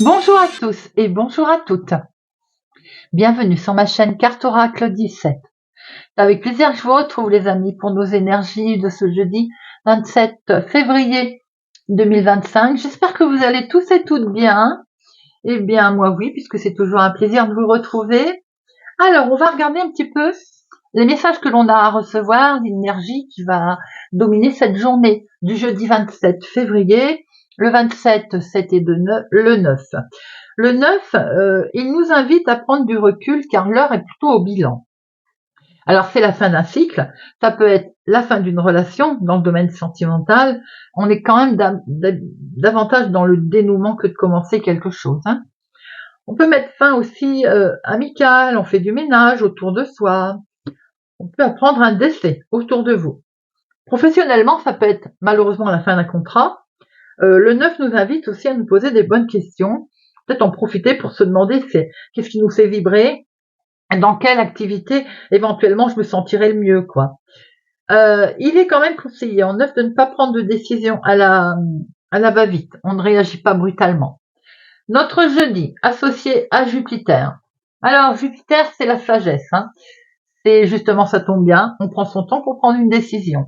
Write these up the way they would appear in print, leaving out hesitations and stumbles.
Bonjour à tous et bonjour à toutes. Bienvenue sur ma chaîne Carte Oracle 17. C'est avec plaisir que je vous retrouve les amis pour nos énergies de ce jeudi 27 février 2025. J'espère que vous allez tous et toutes bien. Eh bien moi oui, puisque c'est toujours un plaisir de vous retrouver. Alors on va regarder un petit peu les messages que l'on a à recevoir, l'énergie qui va dominer cette journée du jeudi 27 février. Le 27, c'était le 9. Le 9, il nous invite à prendre du recul car l'heure est plutôt au bilan. Alors c'est la fin d'un cycle, ça peut être la fin d'une relation dans le domaine sentimental, on est quand même davantage dans le dénouement que de commencer quelque chose. Hein. On peut mettre fin aussi amical, on fait du ménage autour de soi, on peut apprendre un décès autour de vous. Professionnellement, ça peut être malheureusement la fin d'un contrat. Le 9 nous invite aussi à nous poser des bonnes questions, peut-être en profiter pour se demander qu'est-ce qui nous fait vibrer, dans quelle activité éventuellement je me sentirais le mieux, quoi. Il est quand même conseillé en 9 de ne pas prendre de décision à la va-vite. On ne réagit pas brutalement. Notre jeudi, associé à Jupiter. Alors, Jupiter, c'est la sagesse. Hein. C'est justement, ça tombe bien, on prend son temps pour prendre une décision.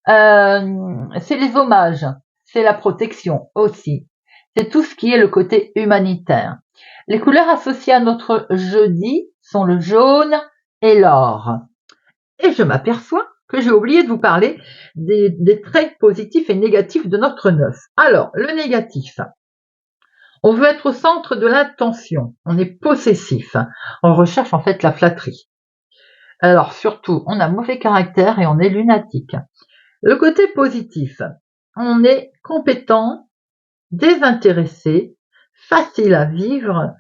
C'est les hommages, c'est la protection aussi. C'est tout ce qui est le côté humanitaire. Les couleurs associées à notre jeudi sont le jaune et l'or. Et je m'aperçois que j'ai oublié de vous parler des traits positifs et négatifs de notre 9. Alors, le négatif. On veut être au centre de l'attention. On est possessif. On recherche en fait la flatterie. Alors, surtout, on a mauvais caractère et on est lunatique. Le côté positif. On est compétent, désintéressé, facile à vivre,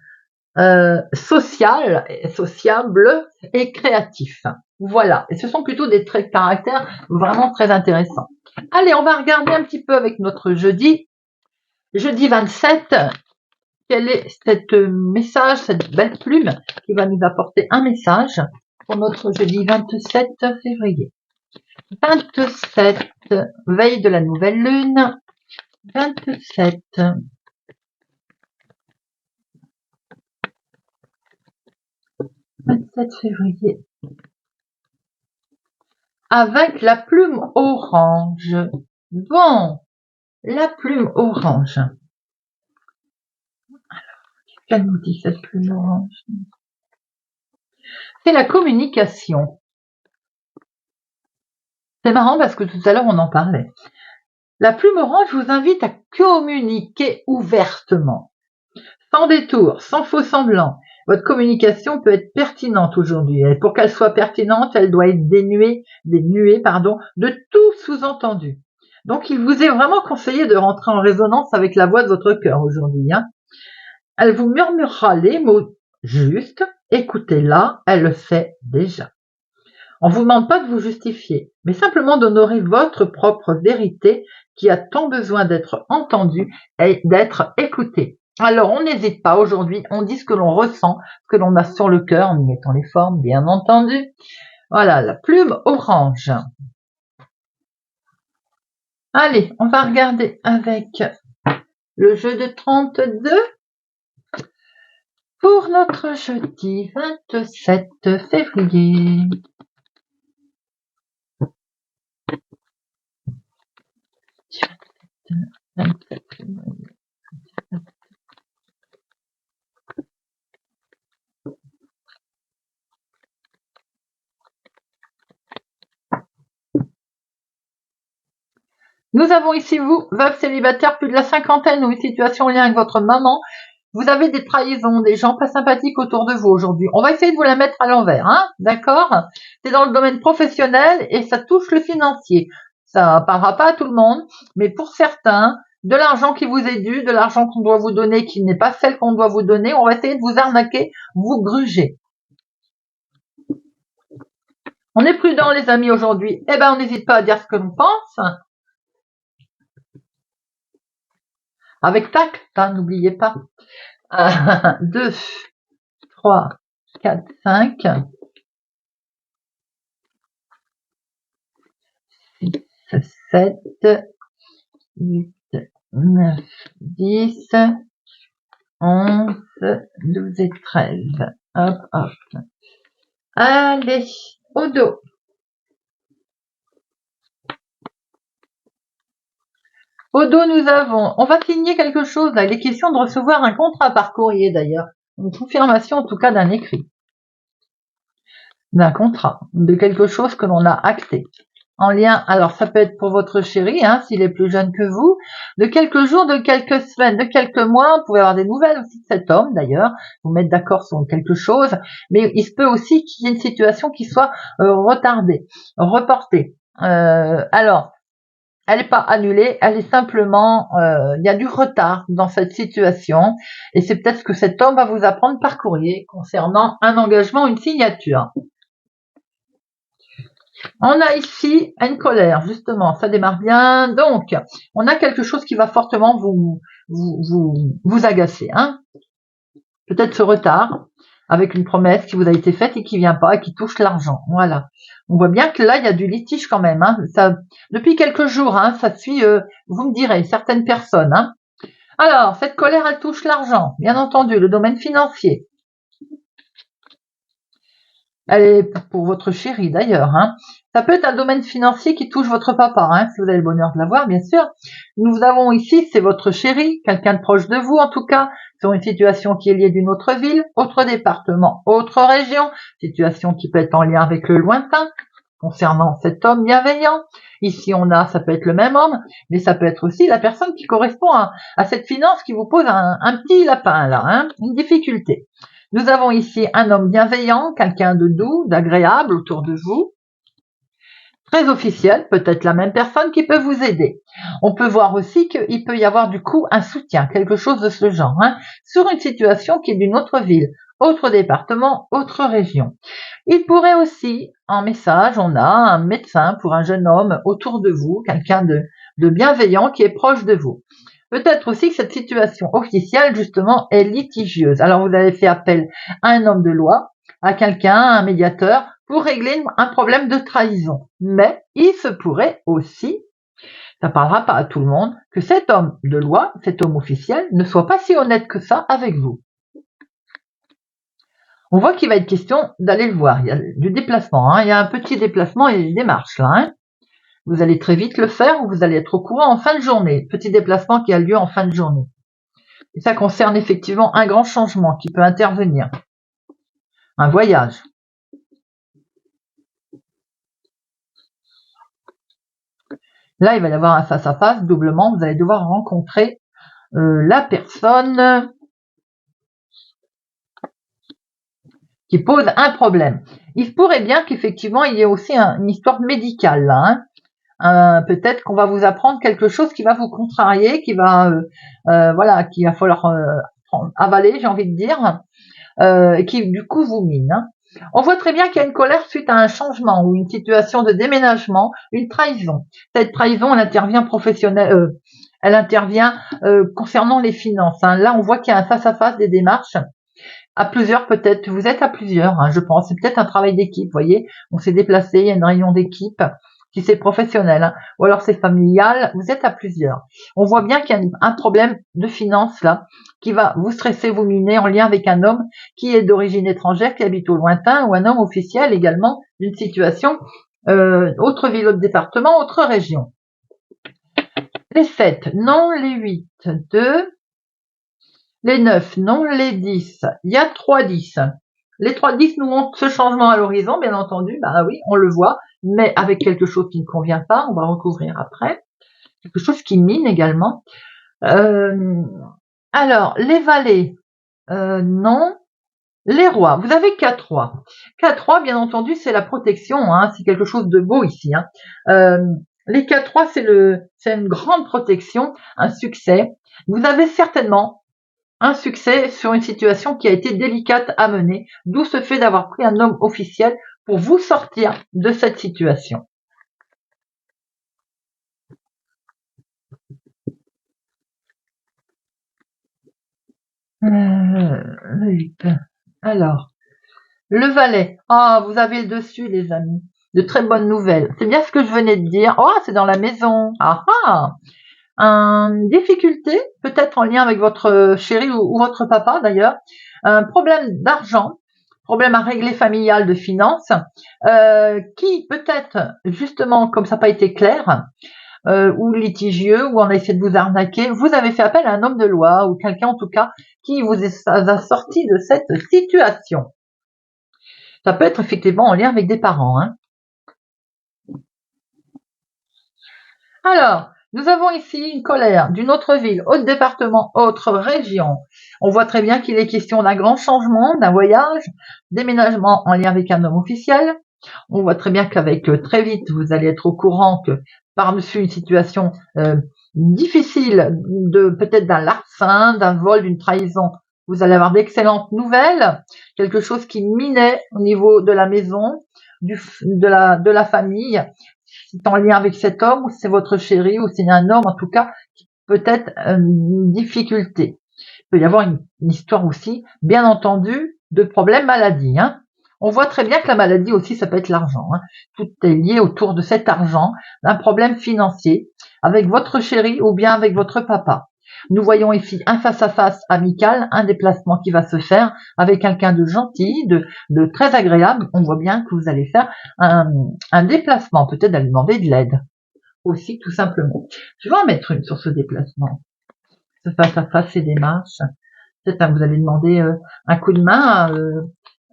sociable et créatif. Voilà, et ce sont plutôt des traits de caractère vraiment très intéressants. Allez, on va regarder un petit peu avec notre jeudi 27, quel est cette message, cette belle plume qui va nous apporter un message pour notre jeudi 27 février. 27, veille de la nouvelle lune, 27. 27 février. Avec la plume orange. Bon, la plume orange. Alors, qu'est-ce qu'elle nous dit, cette plume orange? C'est la communication. C'est marrant parce que tout à l'heure, on en parlait. La plume orange vous invite à communiquer ouvertement, sans détour, sans faux semblant. Votre communication peut être pertinente aujourd'hui. Et pour qu'elle soit pertinente, elle doit être dénuée de tout sous-entendu. Donc, il vous est vraiment conseillé de rentrer en résonance avec la voix de votre cœur aujourd'hui. Hein. Elle vous murmurera les mots justes. Écoutez-la, elle le sait déjà. On ne vous demande pas de vous justifier, mais simplement d'honorer votre propre vérité qui a tant besoin d'être entendue et d'être écoutée. Alors, on n'hésite pas aujourd'hui, on dit ce que l'on ressent, ce que l'on a sur le cœur, en y mettant les formes, bien entendu. Voilà, la plume orange. Allez, on va regarder avec le jeu de 32 pour notre jeudi 27 février. Nous avons ici vous, veuve célibataire, plus de la cinquantaine ou une situation en lien avec votre maman. Vous avez des trahisons, des gens pas sympathiques autour de vous aujourd'hui. On va essayer de vous la mettre à l'envers, hein, d'accord? C'est dans le domaine professionnel et ça touche le financier. Ça parlera pas à tout le monde, mais pour certains, de l'argent qui vous est dû, de l'argent qu'on doit vous donner qui n'est pas celle qu'on doit vous donner, on va essayer de vous arnaquer, vous gruger. On est prudent les amis aujourd'hui. Eh ben on n'hésite pas à dire ce que l'on pense. Avec tact, hein, n'oubliez pas. 2, 3, 4, 5, 6, 7, 8, 9, 10, 11, 12 et 13. Hop, hop. Allez, au dos. Au dos, nous avons, on va signer quelque chose, là. Il est question de recevoir un contrat par courrier, d'ailleurs. Une confirmation, en tout cas, d'un écrit. D'un contrat. De quelque chose que l'on a acté. En lien, alors ça peut être pour votre chéri, hein, s'il est plus jeune que vous, de quelques jours, de quelques semaines, de quelques mois, vous pouvez avoir des nouvelles aussi de cet homme d'ailleurs, vous mettre d'accord sur quelque chose, mais il se peut aussi qu'il y ait une situation qui soit retardée, reportée. Alors, elle n'est pas annulée, elle est simplement, il y a du retard dans cette situation, et c'est peut-être ce que cet homme va vous apprendre par courrier concernant un engagement, une signature. On a ici une colère, justement, ça démarre bien. Donc, on a quelque chose qui va fortement vous agacer. Hein. Peut-être ce retard avec une promesse qui vous a été faite et qui vient pas et qui touche l'argent. Voilà. On voit bien que là, il y a du litige quand même. Hein. Ça, depuis quelques jours, hein, ça suit, vous me direz, certaines personnes. Hein. Alors, cette colère, elle touche l'argent, bien entendu, le domaine financier. Elle est pour votre chéri d'ailleurs. Hein. Ça peut être un domaine financier qui touche votre papa, hein, si vous avez le bonheur de l'avoir, bien sûr. Nous avons ici, c'est votre chéri, quelqu'un de proche de vous en tout cas, sur une situation qui est liée d'une autre ville, autre département, autre région, situation qui peut être en lien avec le lointain, concernant cet homme bienveillant. Ici, on a, ça peut être le même homme, mais ça peut être aussi la personne qui correspond à cette finance qui vous pose un petit lapin là, hein, une difficulté. Nous avons ici un homme bienveillant, quelqu'un de doux, d'agréable autour de vous, très officiel, peut-être la même personne qui peut vous aider. On peut voir aussi qu'il peut y avoir du coup un soutien, quelque chose de ce genre, hein, sur une situation qui est d'une autre ville, autre département, autre région. Il pourrait aussi, en message, on a un médecin pour un jeune homme autour de vous, quelqu'un de bienveillant qui est proche de vous. Peut-être aussi que cette situation officielle, justement, est litigieuse. Alors, vous avez fait appel à un homme de loi, à quelqu'un, un médiateur, pour régler un problème de trahison. Mais il se pourrait aussi, ça parlera pas à tout le monde, que cet homme de loi, cet homme officiel, ne soit pas si honnête que ça avec vous. On voit qu'il va être question d'aller le voir. Il y a du déplacement, hein. Il y a un petit déplacement et des démarches là. Hein. Vous allez très vite le faire ou vous allez être au courant en fin de journée. Petit déplacement qui a lieu en fin de journée. Et ça concerne effectivement un grand changement qui peut intervenir. Un voyage. Là, il va y avoir un face-à-face, doublement. Vous allez devoir rencontrer la personne qui pose un problème. Il se pourrait bien qu'effectivement, il y ait aussi une histoire médicale là. Hein. Peut-être qu'on va vous apprendre quelque chose qui va vous contrarier, qui va, voilà, qu'il va falloir avaler, j'ai envie de dire, et qui du coup vous mine. Hein. On voit très bien qu'il y a une colère suite à un changement ou une situation de déménagement, une trahison. Cette trahison, elle intervient professionnelle, elle intervient concernant les finances. Hein. Là, on voit qu'il y a un face-à-face des démarches. À plusieurs peut-être, vous êtes à plusieurs, hein, je pense. C'est peut-être un travail d'équipe, vous voyez. On s'est déplacé, il y a une réunion d'équipe. Si c'est professionnel, hein, ou alors c'est familial, vous êtes à plusieurs. On voit bien qu'il y a un problème de finance là, qui va vous stresser, vous miner en lien avec un homme qui est d'origine étrangère, qui habite au lointain, ou un homme officiel également d'une situation, autre ville, autre département, autre région. Les 7, non, les 8, 2, les 9, non, les 10. Il y a 3 10. Les 3 10 nous montrent ce changement à l'horizon, bien entendu. Bah oui, on le voit, mais avec quelque chose qui ne convient pas. On va recouvrir après. Quelque chose qui mine également. Alors, les valets, non. Les rois, vous avez 4 rois. 4 rois, bien entendu, c'est la protection. Hein, c'est quelque chose de beau ici. Hein. Les 4 rois, c'est une grande protection, un succès. Vous avez certainement un succès sur une situation qui a été délicate à mener, d'où ce fait d'avoir pris un homme officiel pour vous sortir de cette situation. Alors, le valet. Ah, vous avez le dessus, les amis. De très bonnes nouvelles. C'est bien ce que je venais de dire. Oh, c'est dans la maison. Ah ah. une difficulté, peut-être en lien avec votre chéri ou votre papa d'ailleurs, un problème d'argent, problème à régler familial de finances, qui peut-être, justement, comme ça n'a pas été clair, ou litigieux, ou on a essayé de vous arnaquer, vous avez fait appel à un homme de loi, ou quelqu'un en tout cas, qui vous a sorti de cette situation. Ça peut être effectivement en lien avec des parents. Hein. Alors, nous avons ici une colère d'une autre ville, autre département, autre région. On voit très bien qu'il est question d'un grand changement, d'un voyage, déménagement en lien avec un homme officiel. On voit très bien qu'avec très vite, vous allez être au courant que par-dessus une situation difficile, de peut-être d'un larcin, d'un vol, d'une trahison, vous allez avoir d'excellentes nouvelles, quelque chose qui minait au niveau de la maison, de la famille. C'est en lien avec cet homme, ou c'est votre chéri, ou c'est un homme en tout cas, qui peut être une difficulté. Il peut y avoir une histoire aussi, bien entendu, de problèmes maladie. Hein. On voit très bien que la maladie aussi, ça peut être l'argent. Hein. Tout est lié autour de cet argent, d'un problème financier, avec votre chéri ou bien avec votre papa. Nous voyons ici un face-à-face amical, un déplacement qui va se faire avec quelqu'un de gentil, de très agréable. On voit bien que vous allez faire un déplacement, peut-être d'aller demander de l'aide aussi, tout simplement. Je vais en mettre une sur ce déplacement. Ce face-à-face, ces démarches. Peut-être vous allez demander un coup de main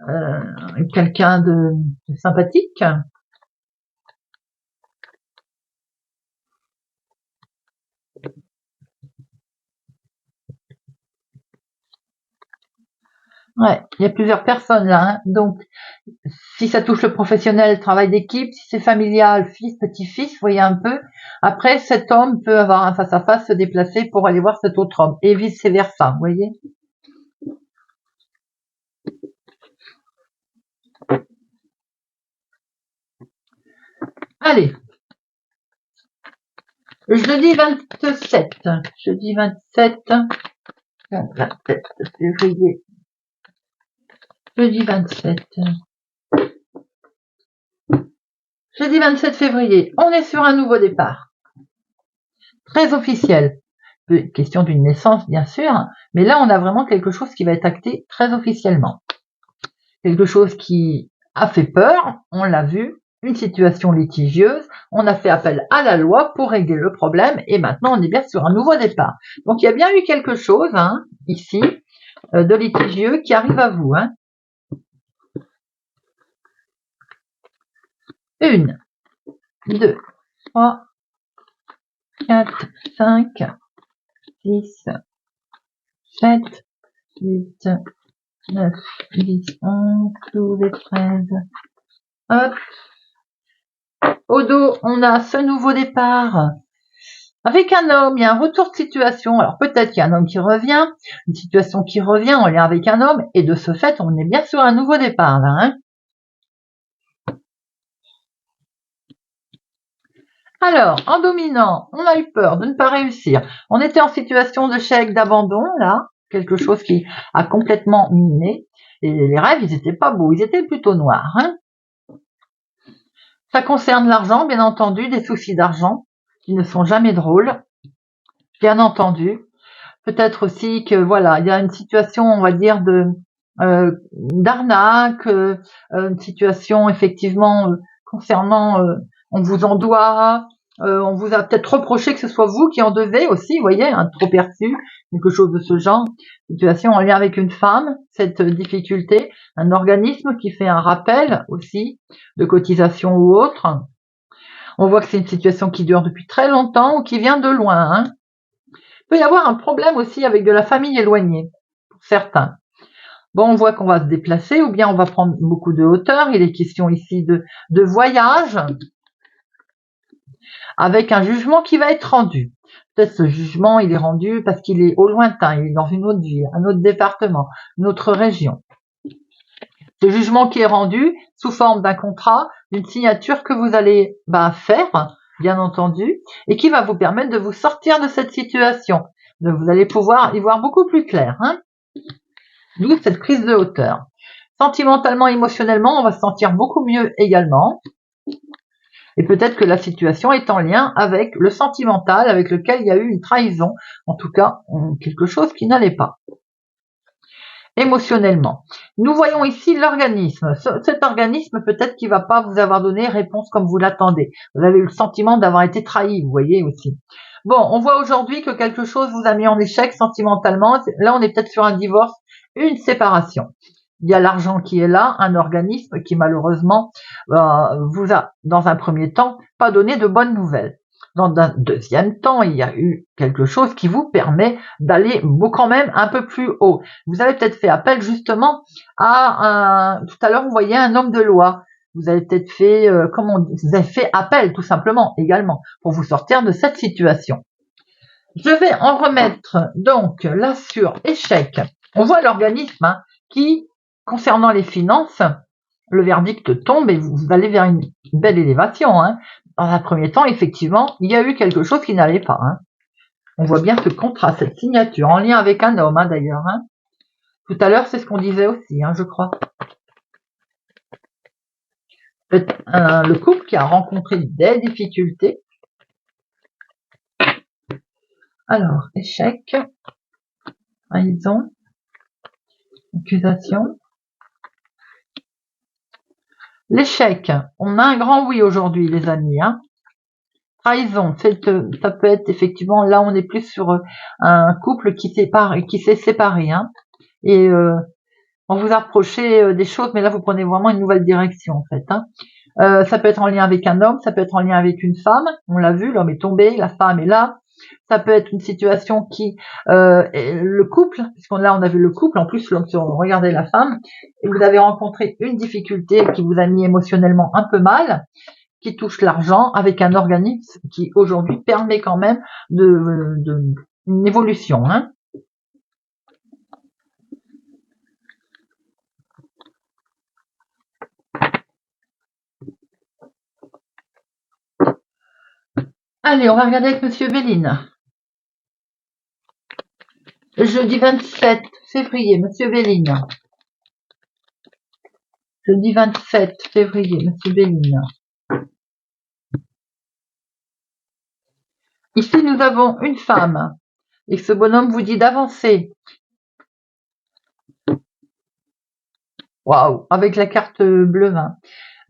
à quelqu'un de sympathique. Ouais, il y a plusieurs personnes là. Hein. Donc, si ça touche le professionnel, le travail d'équipe, si c'est familial, fils, petit-fils, vous voyez un peu. Après, cet homme peut avoir un face-à-face, se déplacer pour aller voir cet autre homme. Et vice-versa, vous voyez. Allez. Jeudi 27. Jeudi 27. 27 février. Jeudi 27. Jeudi 27 février. On est sur un nouveau départ. Très officiel. Question d'une naissance, bien sûr. Mais là, on a vraiment quelque chose qui va être acté très officiellement. Quelque chose qui a fait peur, on l'a vu, une situation litigieuse, on a fait appel à la loi pour régler le problème et maintenant on est bien sur un nouveau départ. Donc il y a bien eu quelque chose hein, ici de litigieux qui arrive à vous. Hein. 1, 2, 3, 4, 5, 6, 7, 8, 9, 10, 11, 12 et 13. Hop. Au dos, on a ce nouveau départ. Avec un homme, il y a un retour de situation. Alors peut-être qu'il y a un homme qui revient, une situation qui revient en lien avec un homme, et de ce fait, on est bien sur un nouveau départ là. Hein. Alors, en dominant, on a eu peur de ne pas réussir. On était en situation de chèque d'abandon, là, quelque chose qui a complètement miné. Et les rêves, ils étaient pas beaux, ils étaient plutôt noirs. Hein. Ça concerne l'argent, bien entendu, des soucis d'argent qui ne sont jamais drôles, bien entendu. Peut-être aussi que voilà, il y a une situation, on va dire, de d'arnaque, une situation effectivement concernant on vous en doit, on vous a peut-être reproché que ce soit vous qui en devez aussi, vous voyez, un trop perçu, quelque chose de ce genre, situation en lien avec une femme, cette difficulté, un organisme qui fait un rappel aussi de cotisation ou autre. On voit que c'est une situation qui dure depuis très longtemps ou qui vient de loin. Hein. Il peut y avoir un problème aussi avec de la famille éloignée, pour certains. Bon, on voit qu'on va se déplacer ou bien on va prendre beaucoup de hauteur. Il est question ici de voyage avec un jugement qui va être rendu. Peut-être ce jugement, il est rendu parce qu'il est au lointain, il est dans une autre ville, un autre département, une autre région. Ce jugement qui est rendu sous forme d'un contrat, d'une signature que vous allez faire, bien entendu, et qui va vous permettre de vous sortir de cette situation. Donc vous allez pouvoir y voir beaucoup plus clair. Hein. D'où cette prise de hauteur. Sentimentalement, émotionnellement, on va se sentir beaucoup mieux également. Et peut-être que la situation est en lien avec le sentimental, avec lequel il y a eu une trahison, en tout cas quelque chose qui n'allait pas. Émotionnellement. Nous voyons ici l'organisme. Cet organisme, peut-être qu'il va pas vous avoir donné réponse comme vous l'attendez. Vous avez eu le sentiment d'avoir été trahi, vous voyez aussi. Bon, on voit aujourd'hui que quelque chose vous a mis en échec sentimentalement. Là, on est peut-être sur un divorce, une séparation. Il y a l'argent qui est là, un organisme qui malheureusement vous a, dans un premier temps, pas donné de bonnes nouvelles. Dans un deuxième temps, il y a eu quelque chose qui vous permet d'aller quand même un peu plus haut. Vous avez peut-être fait appel justement à tout à l'heure vous voyez un homme de loi. Vous avez peut-être fait, vous avez fait appel tout simplement également pour vous sortir de cette situation. Je vais en remettre donc là sur échec. On voit l'organisme qui, concernant les finances, le verdict tombe et vous allez vers une belle élévation. Dans un premier temps, effectivement, il y a eu quelque chose qui n'allait pas. On voit bien ce contrat, cette signature, en lien avec un homme d'ailleurs. Tout à l'heure, c'est ce qu'on disait aussi, je crois. Le couple qui a rencontré des difficultés. Alors, échec, trahison, accusation. L'échec, on a un grand oui aujourd'hui, les amis. Trahison, ça peut être effectivement, là on est plus sur un couple qui s'est séparé. Et on vous a approché des choses, mais là vous prenez vraiment une nouvelle direction en fait. Ça peut être en lien avec un homme, ça peut être en lien avec une femme. On l'a vu, l'homme est tombé, la femme est là. Ça peut être une situation qui le couple, puisqu'on là on a vu le couple, en plus regardez la femme, et vous avez rencontré une difficulté qui vous a mis émotionnellement un peu mal, qui touche l'argent, avec un organisme qui aujourd'hui permet quand même une évolution. Allez, on va regarder avec Monsieur Béline. Jeudi 27 février, Monsieur Béline. Jeudi 27 février, Monsieur Béline. Ici, nous avons une femme. Et ce bonhomme vous dit d'avancer. Waouh, avec la carte bleue.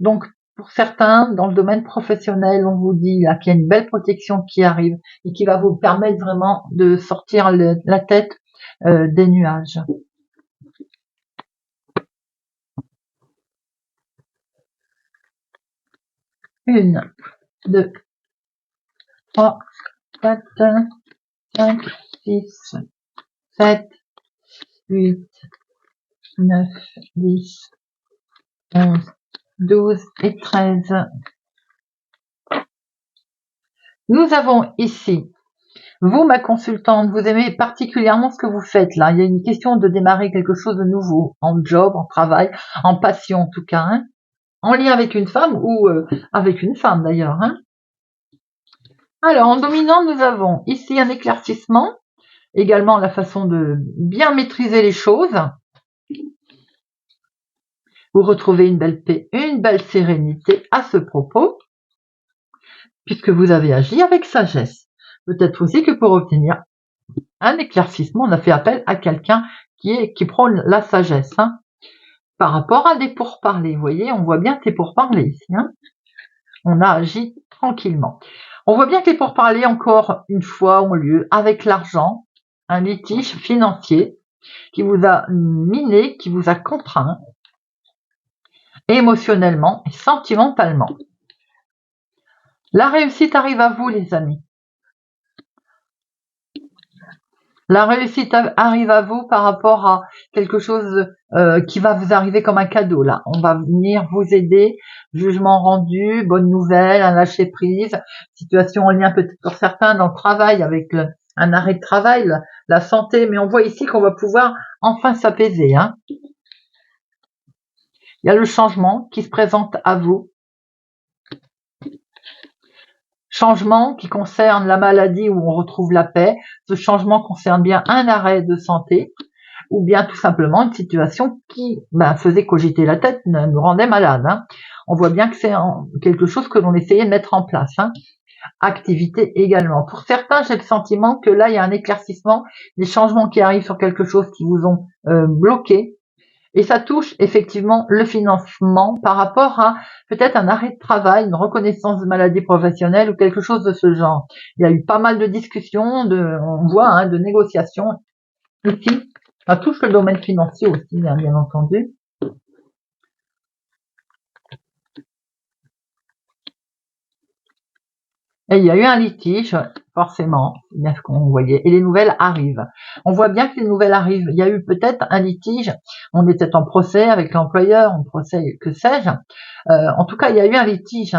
Donc, pour certains, dans le domaine professionnel, on vous dit là qu'il y a une belle protection qui arrive et qui va vous permettre vraiment de sortir la tête des nuages. Une, deux, 3, 4, 5, 6, 7, 8, 9, 10, 11, 12 et 13. Nous avons ici, vous, ma consultante, vous aimez particulièrement ce que vous faites là. Il y a une question de démarrer quelque chose de nouveau, en job, en travail, en passion en tout cas, en lien avec une femme ou avec une femme d'ailleurs. Alors, en dominant, nous avons ici un éclaircissement, également la façon de bien maîtriser les choses. Vous retrouvez une belle paix, une belle sérénité à ce propos, puisque vous avez agi avec sagesse. Peut-être aussi que pour obtenir un éclaircissement, on a fait appel à quelqu'un qui prône la sagesse. Par rapport à des pourparlers, vous voyez, on voit bien que c'est pourparlers ici. On a agi tranquillement. On voit bien que les pourparlers, encore une fois, ont lieu avec l'argent, un litige financier qui vous a miné, qui vous a contraint, émotionnellement et sentimentalement. La réussite arrive à vous, les amis. La réussite arrive à vous par rapport à quelque chose qui va vous arriver comme un cadeau. Là, on va venir vous aider. Jugement rendu, bonne nouvelle, un lâcher prise, situation en lien peut-être pour certains dans le travail avec un arrêt de travail, la santé. Mais on voit ici qu'on va pouvoir enfin s'apaiser. Il y a le changement qui se présente à vous. Changement qui concerne la maladie où on retrouve la paix. Ce changement concerne bien un arrêt de santé ou bien tout simplement une situation qui faisait cogiter la tête, nous rendait malade. On voit bien que c'est quelque chose que l'on essayait de mettre en place. Activité également. Pour certains, j'ai le sentiment que là, il y a un éclaircissement, des changements qui arrivent sur quelque chose qui vous ont bloqué. Et ça touche effectivement le financement par rapport à peut-être un arrêt de travail, une reconnaissance de maladie professionnelle ou quelque chose de ce genre. Il y a eu pas mal de discussions, on voit, de négociations ici. Ça touche le domaine financier aussi, bien entendu. Et il y a eu un litige, forcément, c'est bien ce qu'on voyait, et les nouvelles arrivent. On voit bien que les nouvelles arrivent. Il y a eu peut-être un litige, on était en procès avec l'employeur, en procès, que sais-je. En tout cas, il y a eu un litige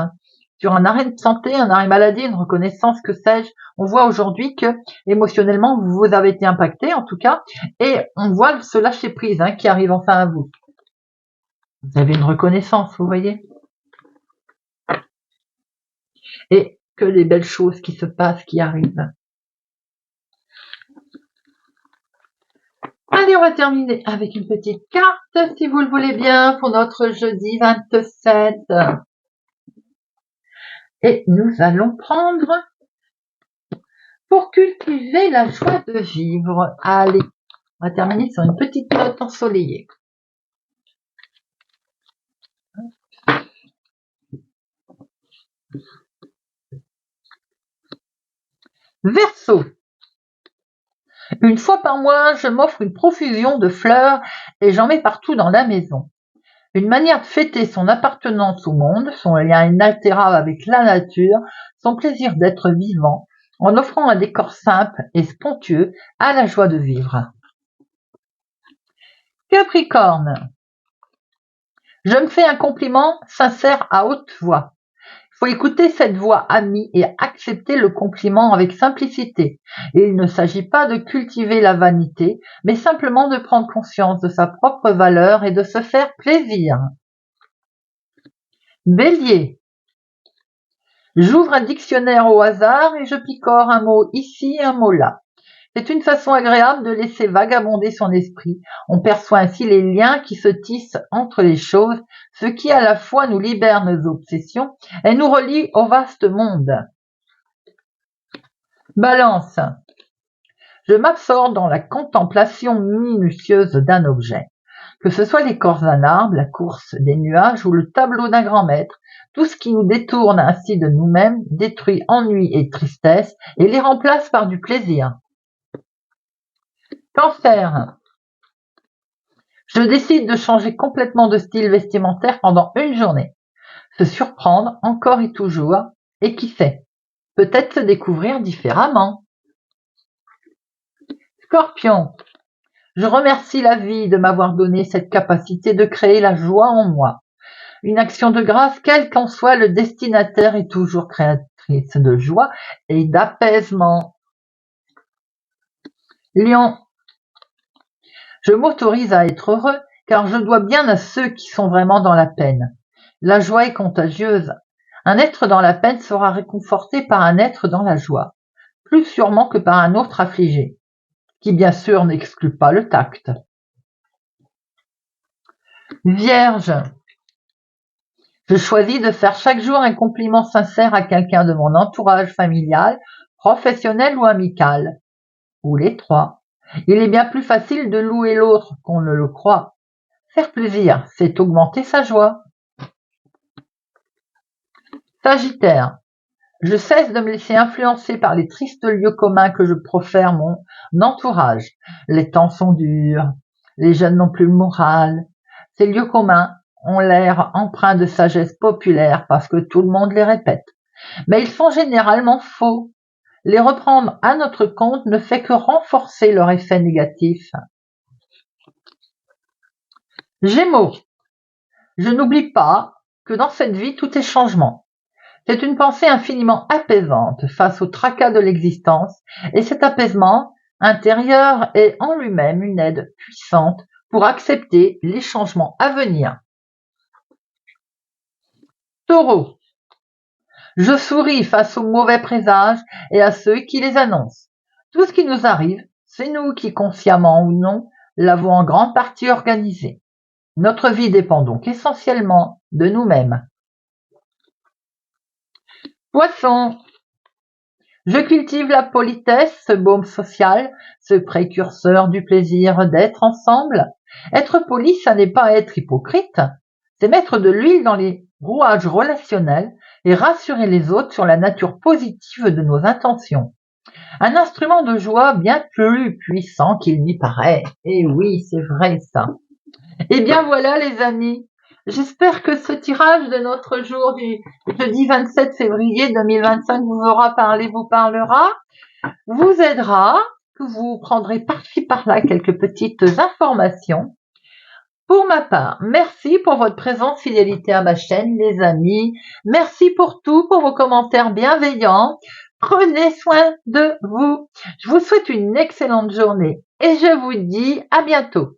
sur un arrêt de santé, un arrêt maladie, une reconnaissance, que sais-je. On voit aujourd'hui que émotionnellement, vous avez été impacté, en tout cas, et on voit ce lâcher-prise qui arrive enfin à vous. Vous avez une reconnaissance, vous voyez. Et que les belles choses qui se passent, qui arrivent. Allez, on va terminer avec une petite carte, si vous le voulez bien, pour notre jeudi 27. Et nous allons prendre pour cultiver la joie de vivre. Allez, on va terminer sur une petite note ensoleillée. Verseau. Une fois par mois, je m'offre une profusion de fleurs et j'en mets partout dans la maison. Une manière de fêter son appartenance au monde, son lien inaltérable avec la nature, son plaisir d'être vivant, en offrant un décor simple et spiritueux à la joie de vivre. Capricorne. Je me fais un compliment sincère à haute voix. Il faut écouter cette voix amie et accepter le compliment avec simplicité. Et il ne s'agit pas de cultiver la vanité, mais simplement de prendre conscience de sa propre valeur et de se faire plaisir. Bélier. J'ouvre un dictionnaire au hasard et je picore un mot ici, un mot là. C'est une façon agréable de laisser vagabonder son esprit. On perçoit ainsi les liens qui se tissent entre les choses, ce qui à la fois nous libère nos obsessions et nous relie au vaste monde. Balance. Je m'absorbe dans la contemplation minutieuse d'un objet. Que ce soit l'écorce d'un arbre, la course des nuages ou le tableau d'un grand maître, tout ce qui nous détourne ainsi de nous-mêmes détruit ennui et tristesse et les remplace par du plaisir. Cancer. Je décide de changer complètement de style vestimentaire pendant une journée. Se surprendre encore et toujours, et qui sait, peut-être se découvrir différemment. Scorpion. Je remercie la vie de m'avoir donné cette capacité de créer la joie en moi. Une action de grâce, quel qu'en soit le destinataire, est toujours créatrice de joie et d'apaisement. Lion. Je m'autorise à être heureux, car je dois bien à ceux qui sont vraiment dans la peine. La joie est contagieuse. Un être dans la peine sera réconforté par un être dans la joie, plus sûrement que par un autre affligé, qui bien sûr n'exclut pas le tact. Vierge. Je choisis de faire chaque jour un compliment sincère à quelqu'un de mon entourage familial, professionnel ou amical, ou les trois. Il est bien plus facile de louer l'autre qu'on ne le croit. Faire plaisir, c'est augmenter sa joie. Sagittaire. Je cesse de me laisser influencer par les tristes lieux communs que je profère mon entourage. Les temps sont durs, les jeunes n'ont plus le moral. Ces lieux communs ont l'air empreints de sagesse populaire parce que tout le monde les répète. Mais ils sont généralement faux. Les reprendre à notre compte ne fait que renforcer leur effet négatif. Gémeaux. Je n'oublie pas que dans cette vie, tout est changement. C'est une pensée infiniment apaisante face au tracas de l'existence, et cet apaisement intérieur est en lui-même une aide puissante pour accepter les changements à venir. Taureau. Je souris face aux mauvais présages et à ceux qui les annoncent. Tout ce qui nous arrive, c'est nous qui, consciemment ou non, l'avons en grande partie organisée. Notre vie dépend donc essentiellement de nous-mêmes. Poisson. Je cultive la politesse, ce baume social, ce précurseur du plaisir d'être ensemble. Être poli, ça n'est pas être hypocrite, c'est mettre de l'huile dans les rouages relationnels et rassurer les autres sur la nature positive de nos intentions. Un instrument de joie bien plus puissant qu'il n'y paraît. Et oui, c'est vrai ça. Eh bien voilà les amis, j'espère que ce tirage de notre jour du jeudi 27 février 2025 vous aura parlé, vous parlera, vous aidera, que vous prendrez par-ci par-là quelques petites informations. Pour ma part, merci pour votre présence, fidélité à ma chaîne, les amis. Merci pour tout, pour vos commentaires bienveillants. Prenez soin de vous. Je vous souhaite une excellente journée et je vous dis à bientôt.